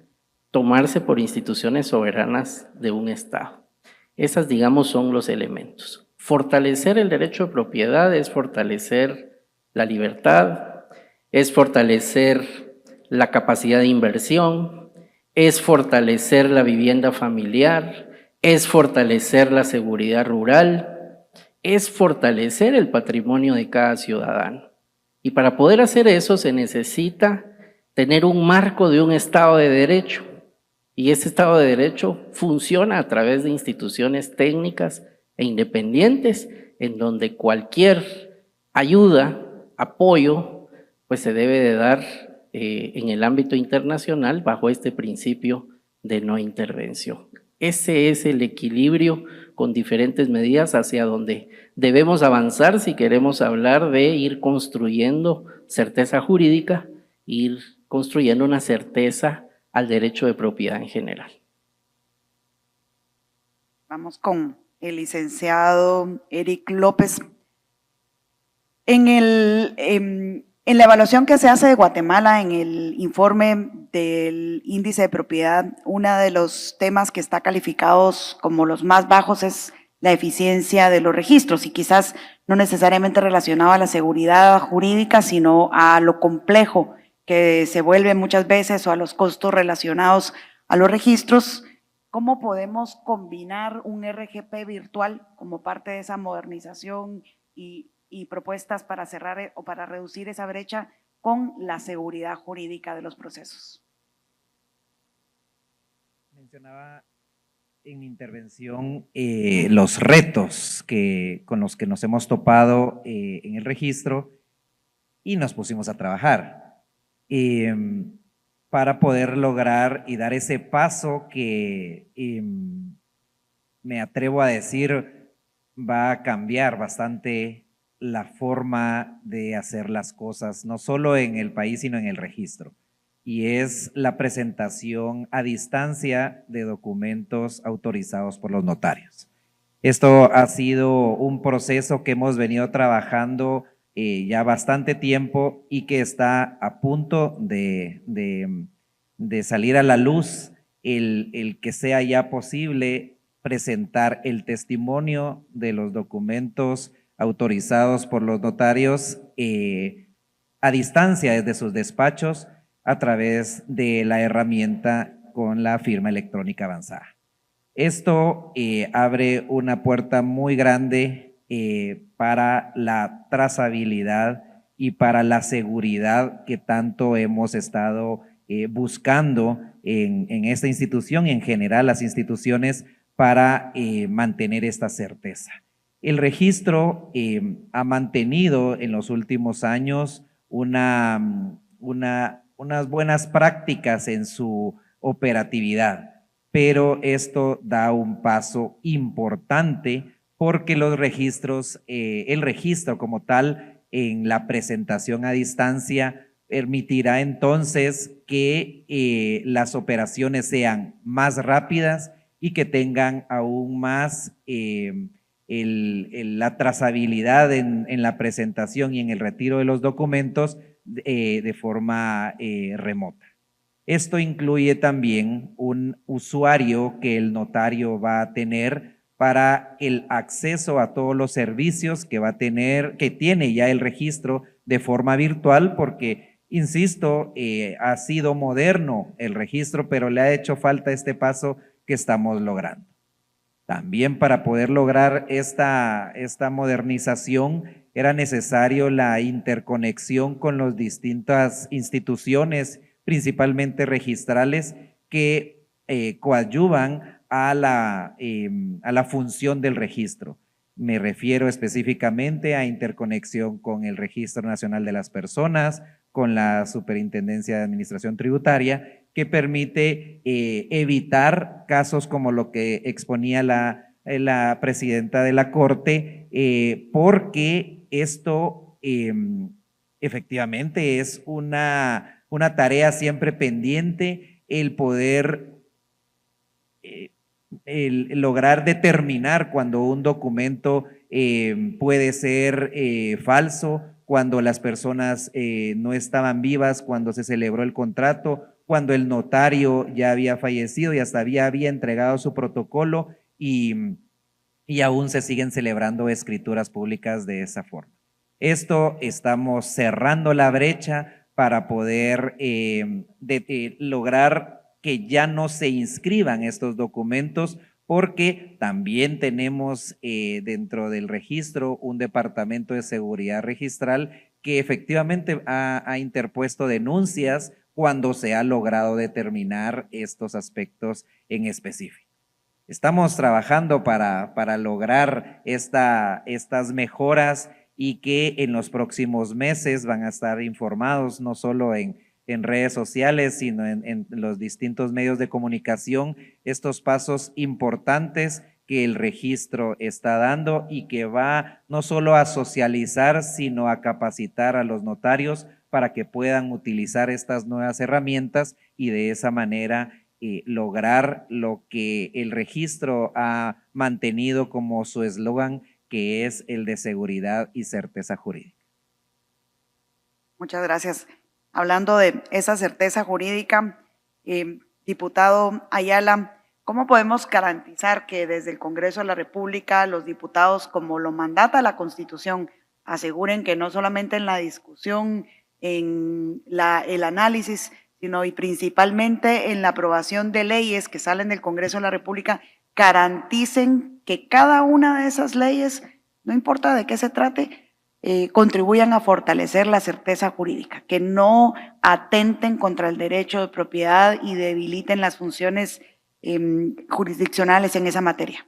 tomarse por instituciones soberanas de un Estado. Esas, digamos, son los elementos. Fortalecer el derecho de propiedad es fortalecer la libertad, es fortalecer la capacidad de inversión, es fortalecer la vivienda familiar, es fortalecer la seguridad rural, es fortalecer el patrimonio de cada ciudadano. Y para poder hacer eso se necesita tener un marco de un Estado de Derecho. Y ese Estado de Derecho funciona a través de instituciones técnicas e independientes, en donde cualquier ayuda, apoyo, pues se debe de dar en el ámbito internacional bajo este principio de no intervención. Ese es el equilibrio con diferentes medidas hacia donde debemos avanzar si queremos hablar de ir construyendo certeza jurídica, ir construyendo una certeza al derecho de propiedad en general. Vamos con el licenciado Eric López. En la evaluación que se hace de Guatemala, en el informe del índice de propiedad, uno de los temas que está calificados como los más bajos es la eficiencia de los registros, y quizás no necesariamente relacionado a la seguridad jurídica, sino a lo complejo que se vuelve muchas veces o a los costos relacionados a los registros. ¿Cómo podemos combinar un RGP virtual como parte de esa modernización y propuestas para cerrar o para reducir esa brecha con la seguridad jurídica de los procesos? Mencionaba en mi intervención los retos con los que nos hemos topado en el registro, y nos pusimos a trabajar para poder lograr y dar ese paso que me atrevo a decir va a cambiar bastante la forma de hacer las cosas, no solo en el país, sino en el registro. Y es la presentación a distancia de documentos autorizados por los notarios. Esto ha sido un proceso que hemos venido trabajando ya bastante tiempo y que está a punto de salir a la luz, el que sea ya posible presentar el testimonio de los documentos autorizados por los notarios a distancia desde sus despachos a través de la herramienta con la firma electrónica avanzada. Esto abre una puerta muy grande para la trazabilidad y para la seguridad que tanto hemos estado buscando en esta institución y en general las instituciones para mantener esta certeza. El registro ha mantenido en los últimos años unas buenas prácticas en su operatividad, pero esto da un paso importante porque los registros, el registro como tal en la presentación a distancia permitirá entonces que las operaciones sean más rápidas y que tengan aún más la trazabilidad en la presentación y en el retiro de los documentos de forma remota. Esto incluye también un usuario que el notario va a tener para el acceso a todos los servicios que va a tener, que tiene ya el registro de forma virtual, porque, insisto, ha sido moderno el registro, pero le ha hecho falta este paso que estamos logrando. También para poder lograr esta modernización era necesario la interconexión con las distintas instituciones, principalmente registrales, que coadyuvan a la función del registro. Me refiero específicamente a interconexión con el Registro Nacional de las Personas, con la Superintendencia de Administración Tributaria, que permite evitar casos como lo que exponía la presidenta de la Corte, porque esto efectivamente es una tarea siempre pendiente, el poder lograr determinar cuando un documento puede ser falso, cuando las personas no estaban vivas, cuando se celebró el contrato, cuando el notario ya había fallecido y hasta había entregado su protocolo y aún se siguen celebrando escrituras públicas de esa forma. Esto estamos cerrando la brecha para poder lograr que ya no se inscriban estos documentos, porque también tenemos dentro del registro un departamento de seguridad registral que efectivamente ha interpuesto denuncias cuando se ha logrado determinar estos aspectos en específico. Estamos trabajando para lograr estas mejoras y que en los próximos meses van a estar informados no solo en redes sociales, sino en los distintos medios de comunicación, estos pasos importantes que el registro está dando y que va no solo a socializar, sino a capacitar a los notarios para que puedan utilizar estas nuevas herramientas y de esa manera lograr lo que el registro ha mantenido como su eslogan, que es el de seguridad y certeza jurídica. Muchas gracias. Hablando de esa certeza jurídica, diputado Ayala, ¿cómo podemos garantizar que desde el Congreso de la República los diputados, como lo mandata la Constitución, aseguren que no solamente en la discusión, en el análisis, sino y principalmente en la aprobación de leyes que salen del Congreso de la República, garanticen que cada una de esas leyes, no importa de qué se trate, contribuyan a fortalecer la certeza jurídica, que no atenten contra el derecho de propiedad y debiliten las funciones jurisdiccionales en esa materia?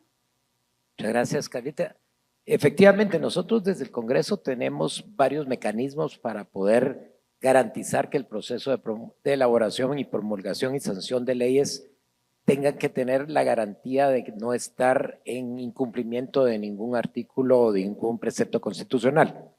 Muchas gracias, Carlita. Efectivamente, nosotros desde el Congreso tenemos varios mecanismos para poder garantizar que el proceso de elaboración y promulgación y sanción de leyes tengan que tener la garantía de no estar en incumplimiento de ningún artículo o de ningún precepto constitucional.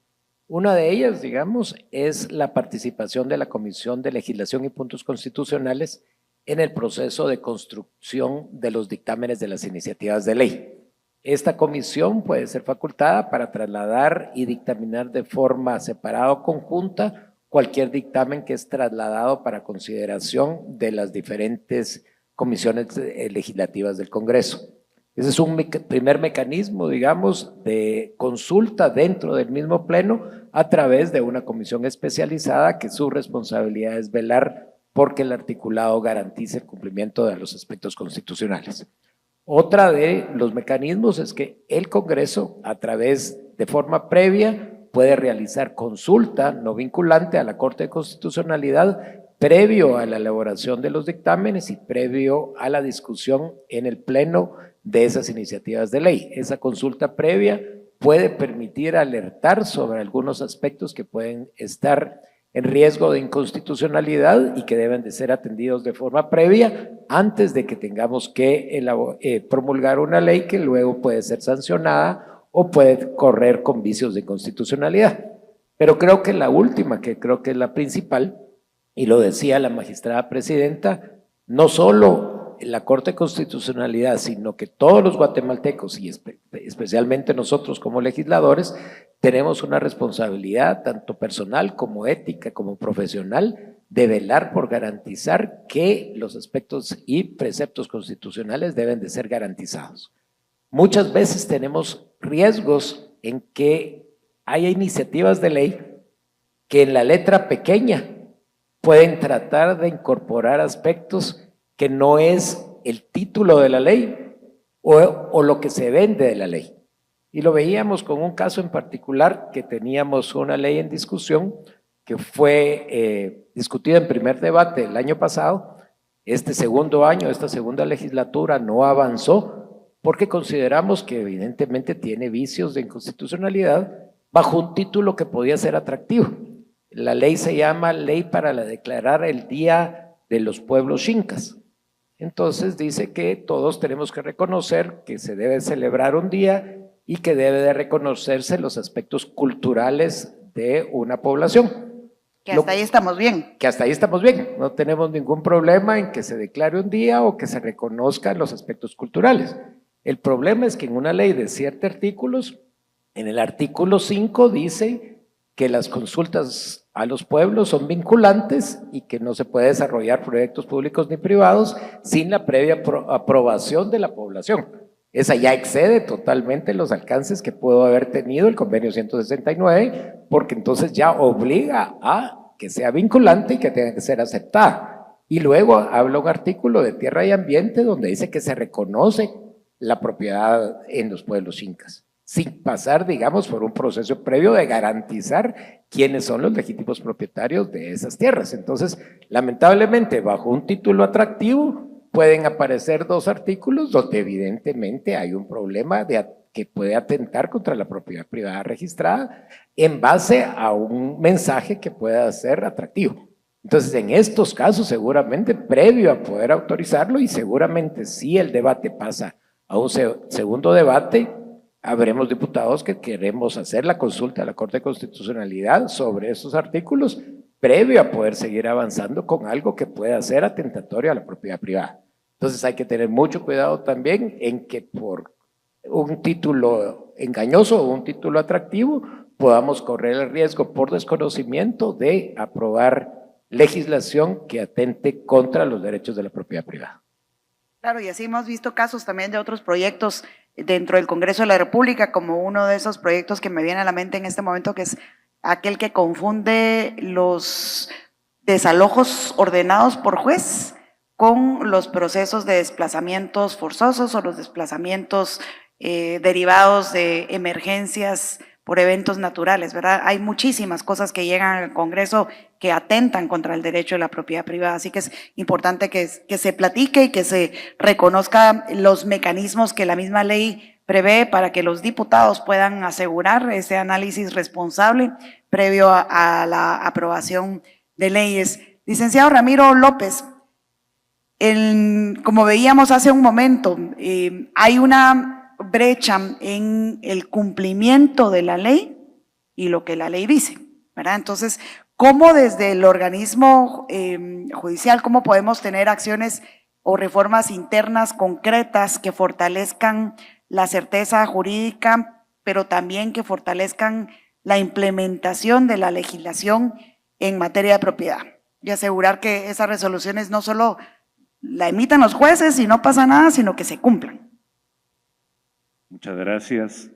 Una de ellas, digamos, es la participación de la Comisión de Legislación y Puntos Constitucionales en el proceso de construcción de los dictámenes de las iniciativas de ley. Esta comisión puede ser facultada para trasladar y dictaminar de forma separada o conjunta cualquier dictamen que es trasladado para consideración de las diferentes comisiones legislativas del Congreso. Ese es un primer mecanismo, digamos, de consulta dentro del mismo pleno a través de una comisión especializada que su responsabilidad es velar porque el articulado garantice el cumplimiento de los aspectos constitucionales. Otra de los mecanismos es que el Congreso, a través de forma previa, puede realizar consulta no vinculante a la Corte de Constitucionalidad previo a la elaboración de los dictámenes y previo a la discusión en el pleno de esas iniciativas de ley. Esa consulta previa puede permitir alertar sobre algunos aspectos que pueden estar en riesgo de inconstitucionalidad y que deben de ser atendidos de forma previa antes de que tengamos que promulgar una ley que luego puede ser sancionada o puede correr con vicios de inconstitucionalidad. Pero creo que la última, que creo que es la principal, y lo decía la magistrada presidenta, no solo la Corte de Constitucionalidad, sino que todos los guatemaltecos y especialmente nosotros como legisladores, tenemos una responsabilidad tanto personal como ética, como profesional, de velar por garantizar que los aspectos y preceptos constitucionales deben de ser garantizados. Muchas veces tenemos riesgos en que haya iniciativas de ley que en la letra pequeña pueden tratar de incorporar aspectos que no es el título de la ley o lo que se vende de la ley. Y lo veíamos con un caso en particular que teníamos una ley en discusión que fue discutida en primer debate el año pasado. Este segundo año, esta segunda legislatura no avanzó porque consideramos que evidentemente tiene vicios de inconstitucionalidad bajo un título que podía ser atractivo. La ley se llama Ley para declarar el Día de los Pueblos Xincas. Entonces dice que todos tenemos que reconocer que se debe celebrar un día y que debe de reconocerse los aspectos culturales de una población. Que hasta ahí estamos bien. Que hasta ahí estamos bien, no tenemos ningún problema en que se declare un día o que se reconozcan los aspectos culturales. El problema es que en una ley de 7 artículos, en el artículo 5 dice que las consultas a los pueblos son vinculantes y que no se puede desarrollar proyectos públicos ni privados sin la previa aprobación de la población. Esa ya excede totalmente los alcances que pudo haber tenido el convenio 169, porque entonces ya obliga a que sea vinculante y que tenga que ser aceptada. Y luego habla un artículo de Tierra y Ambiente donde dice que se reconoce la propiedad en los pueblos xincas, sin pasar, digamos, por un proceso previo de garantizar quiénes son los legítimos propietarios de esas tierras. Entonces, lamentablemente, bajo un título atractivo, pueden aparecer 2 artículos donde evidentemente hay un problema que puede atentar contra la propiedad privada registrada en base a un mensaje que pueda ser atractivo. Entonces, en estos casos, seguramente, previo a poder autorizarlo, y seguramente si el debate pasa a un segundo debate, habremos diputados que queremos hacer la consulta a la Corte de Constitucionalidad sobre esos artículos, previo a poder seguir avanzando con algo que pueda ser atentatorio a la propiedad privada. Entonces hay que tener mucho cuidado también en que por un título engañoso o un título atractivo podamos correr el riesgo por desconocimiento de aprobar legislación que atente contra los derechos de la propiedad privada. Claro, y así hemos visto casos también de otros proyectos dentro del Congreso de la República, como uno de esos proyectos que me viene a la mente en este momento, que es aquel que confunde los desalojos ordenados por juez con los procesos de desplazamientos forzosos o los desplazamientos derivados de emergencias por eventos naturales, ¿verdad? Hay muchísimas cosas que llegan al Congreso que atentan contra el derecho de la propiedad privada, así que es importante que se platique y que se reconozca los mecanismos que la misma ley prevé para que los diputados puedan asegurar ese análisis responsable previo a la aprobación de leyes. Licenciado Ramiro López, como veíamos hace un momento, hay una brecha en el cumplimiento de la ley y lo que la ley dice, ¿verdad? Entonces, ¿cómo desde el organismo judicial, cómo podemos tener acciones o reformas internas concretas que fortalezcan la certeza jurídica, pero también que fortalezcan la implementación de la legislación en materia de propiedad? Y asegurar que esas resoluciones no solo la emitan los jueces y no pasa nada, sino que se cumplan. Muchas gracias.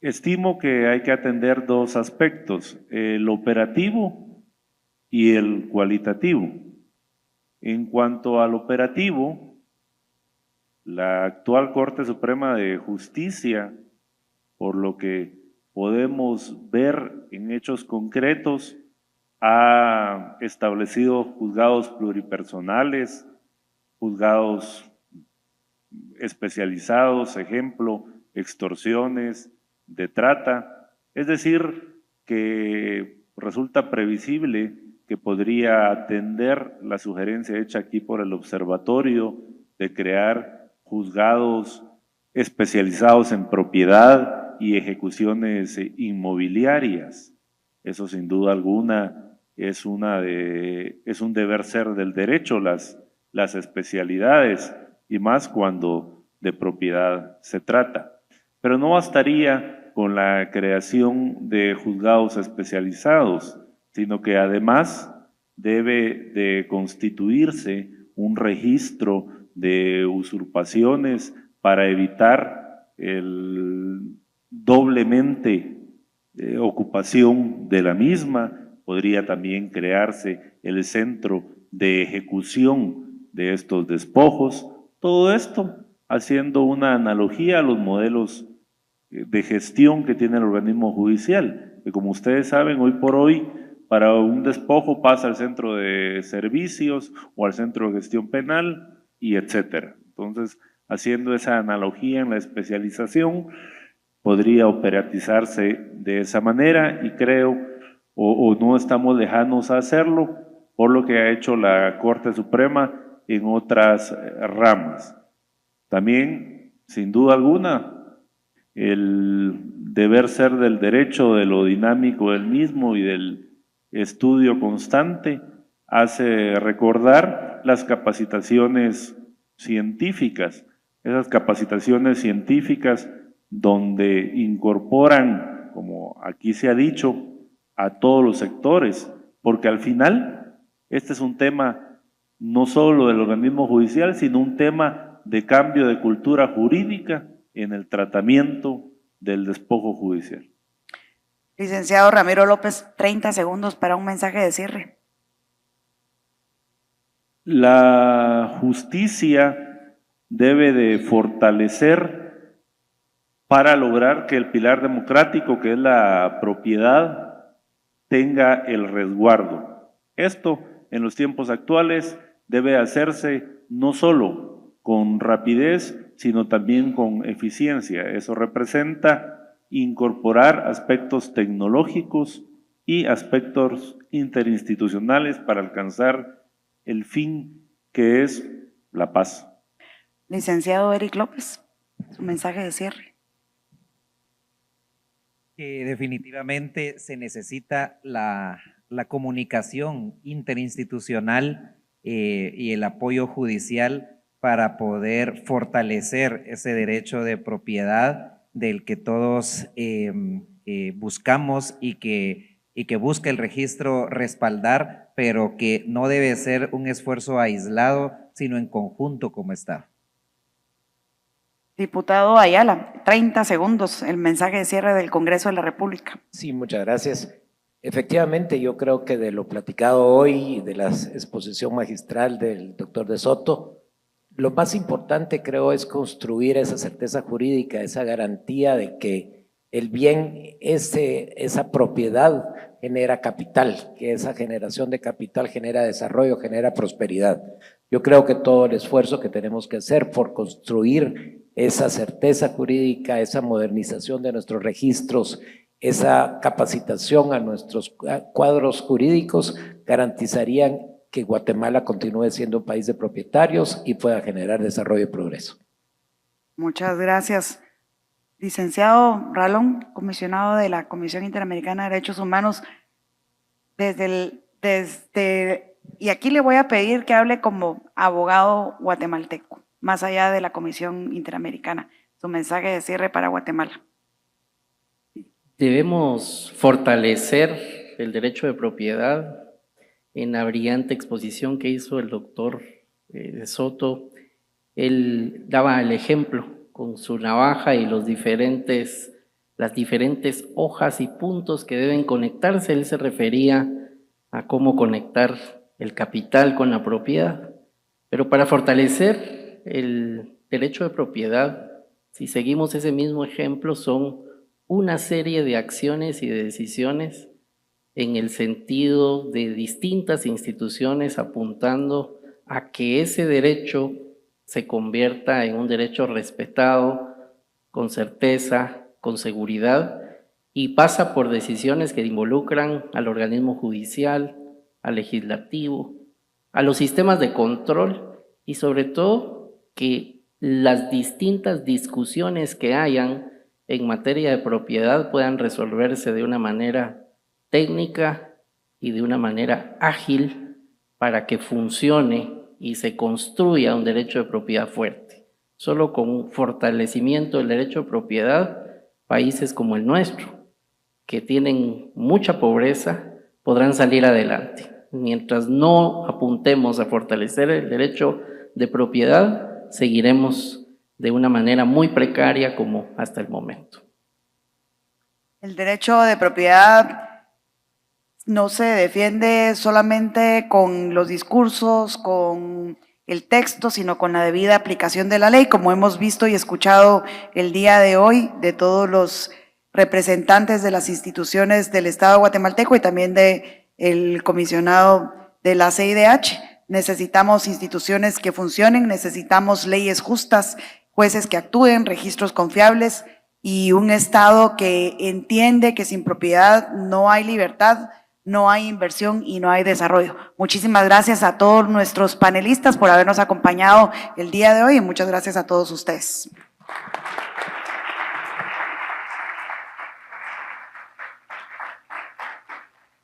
Estimo que hay que atender 2 aspectos, el operativo y el cualitativo. En cuanto al operativo, la actual Corte Suprema de Justicia, por lo que podemos ver en hechos concretos, ha establecido juzgados pluripersonales, juzgados especializados, ejemplo, extorsiones, de trata, es decir, que resulta previsible que podría atender la sugerencia hecha aquí por el observatorio de crear juzgados especializados en propiedad y ejecuciones inmobiliarias. Eso sin duda alguna es un deber ser del derecho, las especialidades, y más cuando de propiedad se trata. Pero no bastaría con la creación de juzgados especializados, sino que además debe de constituirse un registro de usurpaciones para evitar el doblemente ocupación de la misma. Podría también crearse el centro de ejecución de estos despojos. Todo esto haciendo una analogía a los modelos de gestión que tiene el organismo judicial, que como ustedes saben, hoy por hoy, para un despojo pasa al centro de servicios o al centro de gestión penal y etcétera. Entonces, haciendo esa analogía en la especialización, podría operatizarse de esa manera y creo, o no estamos lejanos a hacerlo, por lo que ha hecho la Corte Suprema en otras ramas. También, sin duda alguna, el deber ser del derecho, de lo dinámico del mismo y del estudio constante, hace recordar las capacitaciones científicas, esas capacitaciones científicas donde incorporan, como aquí se ha dicho, a todos los sectores, porque al final este es un tema no solo del organismo judicial, sino un tema de cambio de cultura jurídica en el tratamiento del despojo judicial. Licenciado Ramiro López, 30 segundos para un mensaje de cierre. La justicia debe de fortalecer para lograr que el pilar democrático, que es la propiedad, tenga el resguardo. Esto, en los tiempos actuales, debe hacerse no solo con rapidez, sino también con eficiencia. Eso representa incorporar aspectos tecnológicos y aspectos interinstitucionales para alcanzar el fin que es la paz. Licenciado Eric López, su mensaje de cierre. Que definitivamente se necesita la comunicación interinstitucional y el apoyo judicial para poder fortalecer ese derecho de propiedad del que todos buscamos y que busca el registro respaldar, pero que no debe ser un esfuerzo aislado, sino en conjunto como Estado. Diputado Ayala, 30 segundos, el mensaje de cierre del Congreso de la República. Sí, muchas gracias. Efectivamente, yo creo que de lo platicado hoy, de la exposición magistral del doctor de Soto, lo más importante creo es construir esa certeza jurídica, esa garantía de que el bien, esa propiedad genera capital, que esa generación de capital genera desarrollo, genera prosperidad. Yo creo que todo el esfuerzo que tenemos que hacer por construir esa certeza jurídica, esa modernización de nuestros registros, esa capacitación a nuestros cuadros jurídicos garantizarían que Guatemala continúe siendo un país de propietarios y pueda generar desarrollo y progreso. Muchas gracias. Licenciado Ralón, comisionado de la Comisión Interamericana de Derechos Humanos, y aquí le voy a pedir que hable como abogado guatemalteco, más allá de la Comisión Interamericana. Su mensaje de cierre para Guatemala. Debemos fortalecer el derecho de propiedad. En la brillante exposición que hizo el doctor de Soto, él daba el ejemplo con su navaja y las diferentes hojas y puntos que deben conectarse. Él se refería a cómo conectar el capital con la propiedad. Pero para fortalecer el derecho de propiedad, si seguimos ese mismo ejemplo, son una serie de acciones y de decisiones en el sentido de distintas instituciones apuntando a que ese derecho se convierta en un derecho respetado, con certeza, con seguridad, y pasa por decisiones que involucran al organismo judicial, al legislativo, a los sistemas de control y sobre todo que las distintas discusiones que hayan en materia de propiedad puedan resolverse de una manera técnica y de una manera ágil para que funcione y se construya un derecho de propiedad fuerte. Solo con fortalecimiento del derecho de propiedad, países como el nuestro, que tienen mucha pobreza, podrán salir adelante. Mientras no apuntemos a fortalecer el derecho de propiedad, seguiremos de una manera muy precaria como hasta el momento. El derecho de propiedad no se defiende solamente con los discursos, con el texto, sino con la debida aplicación de la ley, como hemos visto y escuchado el día de hoy de todos los representantes de las instituciones del Estado guatemalteco y también del comisionado de la CIDH. Necesitamos instituciones que funcionen, necesitamos leyes justas, jueces que actúen, registros confiables y un Estado que entiende que sin propiedad no hay libertad, no hay inversión y no hay desarrollo. Muchísimas gracias a todos nuestros panelistas por habernos acompañado el día de hoy y muchas gracias a todos ustedes.